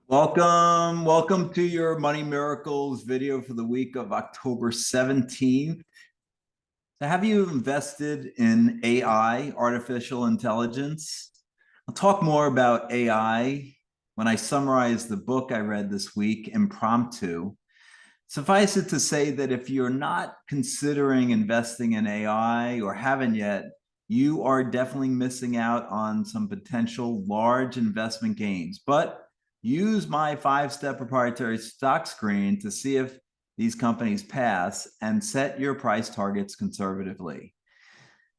Welcome to your Money Miracles video for the week of October 17th. So have you invested in AI, artificial intelligence? I'll talk more about AI when I summarize the book I read this week, Impromptu. Suffice it to say that if you're not considering investing in AI or haven't yet, you are definitely missing out on some potential large investment gains. But use my 5-step proprietary stock screen to see if these companies pass and set your price targets conservatively.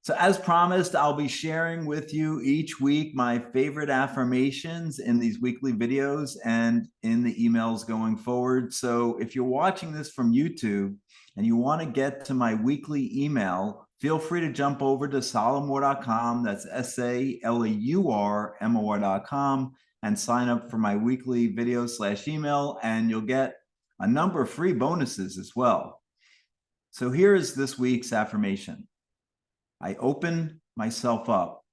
So as promised, I'll be sharing with you each week my favorite affirmations in these weekly videos and in the emails going forward. So if you're watching this from YouTube and you want to get to my weekly email, feel free to jump over to salamoor.com. That's SALEURMOR.com and sign up for my weekly video/email, and you'll get a number of free bonuses as well. So here's this week's affirmation. I open myself up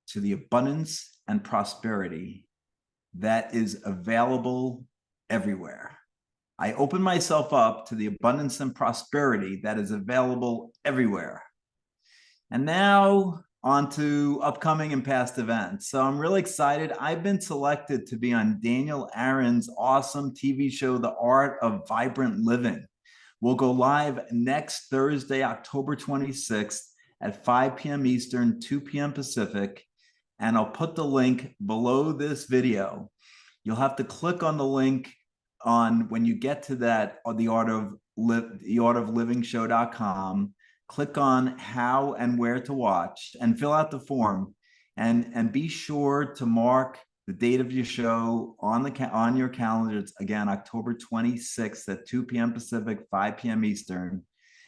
to the abundance and prosperity that is available everywhere. I open myself up to the abundance and prosperity that is available everywhere. And now on to upcoming and past events. So I'm really excited. I've been selected to be on Daniel Aaron's awesome TV show, The Art of Vibrant Living. We'll go live next Thursday, October 26th at 5 p.m. Eastern, 2 p.m. Pacific, and I'll put the link below this video. You'll have to click on the link on when you get to that, on theartoflivingshow.com. Click on how and where to watch and fill out the form, and be sure to mark the date of your show on your calendar. It's again October 26th at 2 p.m. Pacific, 5 p.m. Eastern,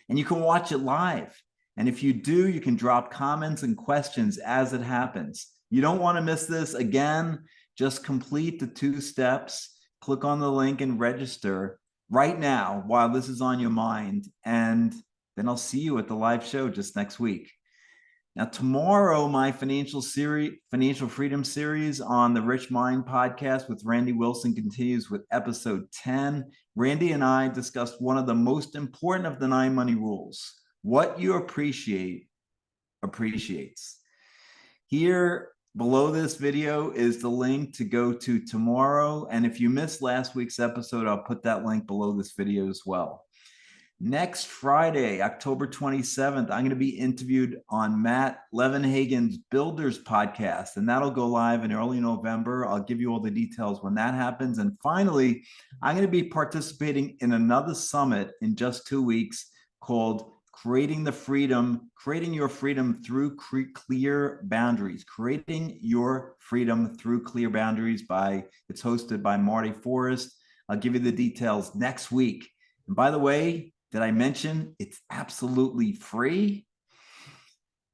and you can watch it live. And if you do, you can drop comments and questions as it happens. You don't want to miss this. Again, just complete the 2 steps, click on the link and register right now while this is on your mind. And then I'll see you at the live show just next week. Now, tomorrow, my financial freedom series on the Rich Mind podcast with Randy Wilson continues with episode 10. Randy and I discussed one of the most important of the 9 money rules. What you appreciate appreciates. Here below this video is the link to go to tomorrow. And if you missed last week's episode, I'll put that link below this video as well. Next Friday, October 27th, I'm going to be interviewed on Matt Levenhagen's Builders podcast, and that'll go live in early November. I'll give you all the details when that happens. And finally, I'm going to be participating in another summit in just 2 weeks called Creating Your Freedom Through Clear Boundaries. Creating Your Freedom Through Clear Boundaries it's hosted by Marty Forrest. I'll give you the details next week. And by the way, did I mention it's absolutely free?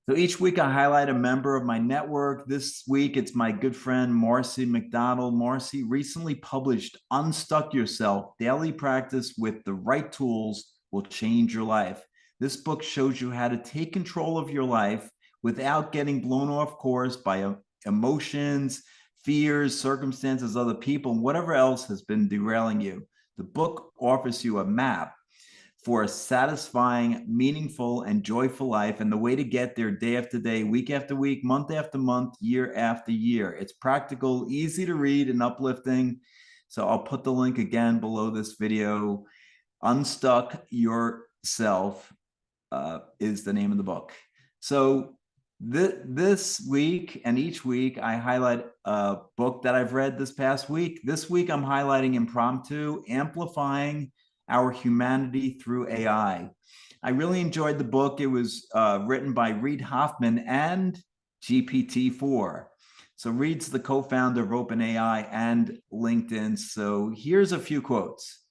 So each week I highlight a member of my network. This week it's my good friend Marcy McDonald. Marcy recently published Unstuck Yourself, Daily Practice with the Right Tools Will Change Your Life. This book shows you how to take control of your life without getting blown off course by emotions, fears, circumstances, other people, and whatever else has been derailing you. The book offers you a map for a satisfying, meaningful, and joyful life, and the way to get there day after day, week after week, month after month, year after year. It's practical, easy to read, and uplifting. So I'll put the link again below this video. Unstuck Yourself is the name of the book. So this week and each week, I highlight a book that I've read this past week. This week, I'm highlighting Impromptu, Amplifying Our Humanity Through AI. I really enjoyed the book. It was written by Reid Hoffman and GPT-4. So Reid's the co-founder of OpenAI and LinkedIn. So here's a few quotes.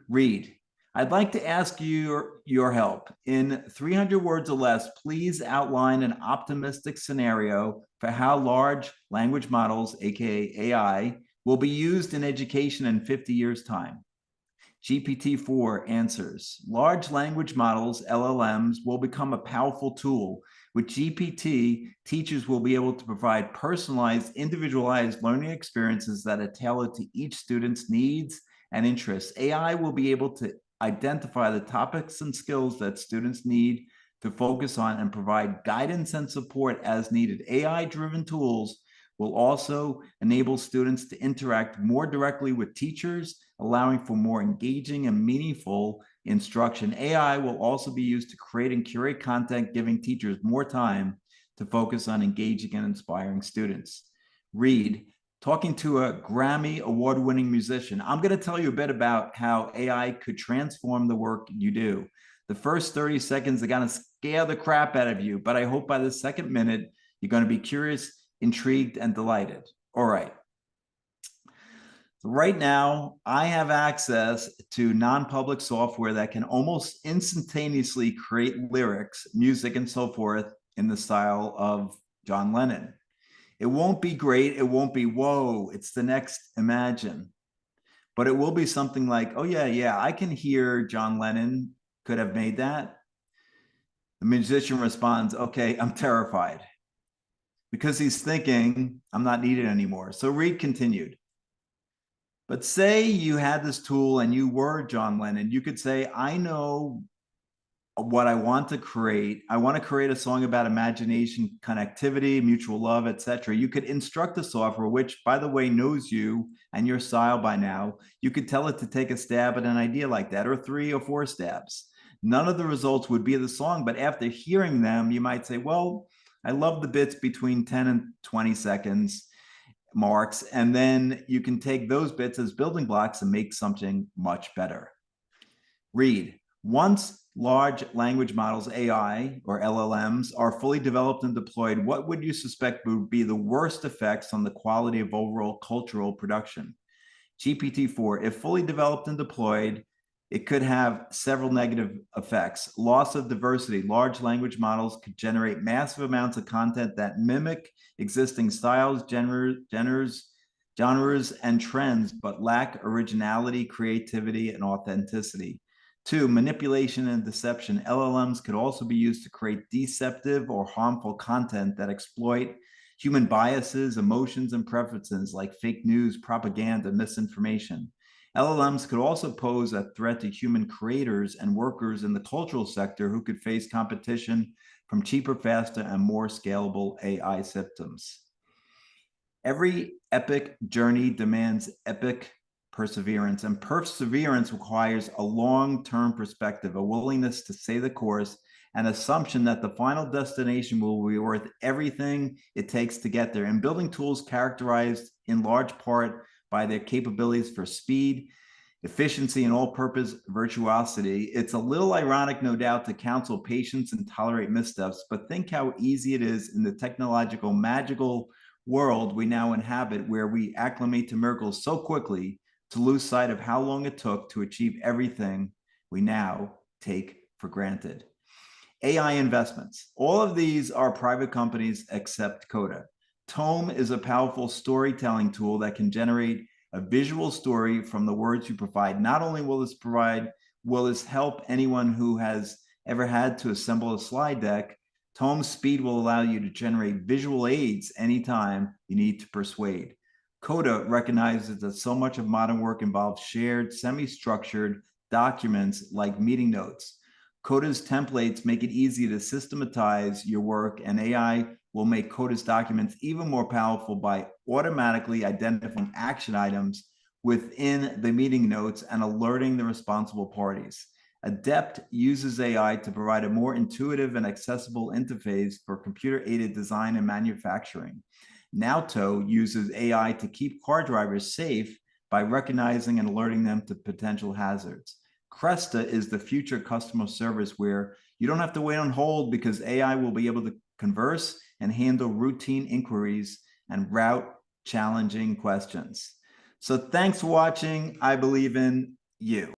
Reid, I'd like to ask you your help. In 300 words or less, please outline an optimistic scenario for how large language models, aka AI, will be used in education in 50 years' time. GPT-4 answers, large language models, LLMs, will become a powerful tool With GPT, teachers will be able to provide personalized, individualized learning experiences that are tailored to each student's needs and interests. AI will be able to identify the topics and skills that students need to focus on and provide guidance and support as needed. AI-driven tools will also enable students to interact more directly with teachers, allowing for more engaging and meaningful instruction. AI will also be used to create and curate content, giving teachers more time to focus on engaging and inspiring students. Read, talking to a Grammy award-winning musician. I'm going to tell you a bit about how AI could transform the work you do. The first 30 seconds are going to scare the crap out of you, but I hope by the second minute, you're going to be curious, intrigued, and delighted. All right. So right now, I have access to non-public software that can almost instantaneously create lyrics, music, and so forth in the style of John Lennon. It won't be great. It won't be, whoa, it's the next Imagine. But it will be something like, oh, yeah, I can hear John Lennon could have made that. The musician responds, okay, I'm terrified. Because he's thinking, I'm not needed anymore. So Reed continued. But say you had this tool and you were John Lennon, you could say, I know what I want to create. I want to create a song about imagination, connectivity, mutual love, etc. You could instruct the software, which, by the way, knows you and your style by now. You could tell it to take a stab at an idea like that, or 3 or 4 stabs. None of the results would be the song, but after hearing them, you might say, well, I love the bits between 10 and 20 seconds marks, and then you can take those bits as building blocks and make something much better. Read, once large language models, AI or LLMs, are fully developed and deployed, what would you suspect would be the worst effects on the quality of overall cultural production? GPT-4, if fully developed and deployed, it could have several negative effects. Loss of diversity. Large language models could generate massive amounts of content that mimic existing styles, genres, and trends, but lack originality, creativity, and authenticity. 2, manipulation and deception. LLMs could also be used to create deceptive or harmful content that exploit human biases, emotions, and preferences like fake news, propaganda, misinformation. LLMs could also pose a threat to human creators and workers in the cultural sector who could face competition from cheaper, faster, and more scalable AI systems. Every epic journey demands epic perseverance, and perseverance requires a long-term perspective, a willingness to stay the course, an assumption that the final destination will be worth everything it takes to get there. And building tools characterized in large part by their capabilities for speed, efficiency, and all-purpose virtuosity. It's a little ironic, no doubt, to counsel patience and tolerate missteps, but think how easy it is in the technological, magical world we now inhabit, where we acclimate to miracles so quickly to lose sight of how long it took to achieve everything we now take for granted. AI investments. All of these are private companies except Coda. Tome is a powerful storytelling tool that can generate a visual story from the words you provide. Not only will this help anyone who has ever had to assemble a slide deck, Tome's speed will allow you to generate visual aids anytime you need to persuade. Coda recognizes that so much of modern work involves shared, semi-structured documents like meeting notes. Coda's templates make it easy to systematize your work, and AI will make Coda's documents even more powerful by automatically identifying action items within the meeting notes and alerting the responsible parties. Adept uses AI to provide a more intuitive and accessible interface for computer-aided design and manufacturing. Nauto uses AI to keep car drivers safe by recognizing and alerting them to potential hazards. Cresta is the future customer service where you don't have to wait on hold because AI will be able to converse and handle routine inquiries and route challenging questions. So thanks for watching. I believe in you.